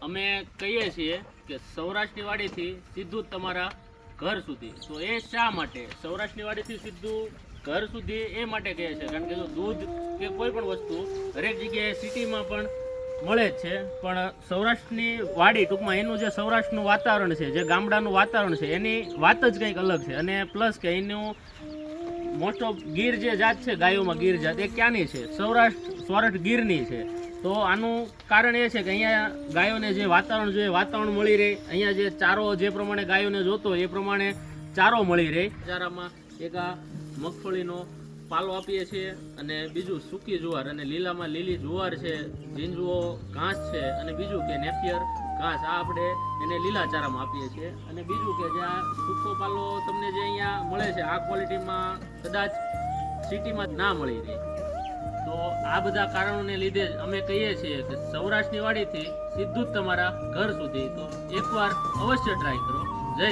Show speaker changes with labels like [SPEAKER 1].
[SPEAKER 1] અમે કહીએ છીએ કે સૌરાષ્ટ્રની વાડીથી સીધું જ તમારા ઘર સુધી. તો એ શા માટે સૌરાષ્ટ્રની વાડીથી સીધું ઘર સુધી? એ માટે કહે છે કારણ કે જો દૂધ કે કોઈ પણ વસ્તુ દરેક જગ્યાએ સિટીમાં પણ મળે જ છે, પણ સૌરાષ્ટ્રની વાડી ટૂંકમાં એનું જે સૌરાષ્ટ્રનું વાતાવરણ છે, જે ગામડાનું વાતાવરણ છે, એની વાત જ કંઈક અલગ છે. અને પ્લસ કે એનું મોસ્ટ ઓફ ગીર જે જાત છે, ગાયોમાં ગીર જાત એ ક્યાંની છે? સોરઠ ગીરની છે. તો આનું કારણ એ છે કે અહીંયા ગાયોને જે વાતાવરણ જોઈએ વાતાવરણ મળી રહે, અહીંયા જે ચારો જે પ્રમાણે ગાયોને જોતો એ પ્રમાણે ચારો મળી રહે. ચારામાં એક આ મગફળીનો પાલો આપીએ છીએ, અને બીજું સૂકી જુવાર, અને લીલામાં લીલી જુવાર છે, ઝીંઝુઓ ઘાસ છે, અને બીજું કે નેપિયર ઘાસ, આ આપણે એને લીલા ચારામાં આપીએ છીએ. અને બીજું કે જે આ સૂકો પાલો તમને જે અહીંયા મળે છે આ ક્વોલિટીમાં કદાચ સિટીમાં ના મળી રહે. તો આ બધા કારણોને લીધે જ અમે કહીએ છીએ કે સૌરાષ્ટ્રની વાડીથી સીધું જ તમારા ઘર સુધી. તો એકવાર અવશ્ય ટ્રાય કરો. જય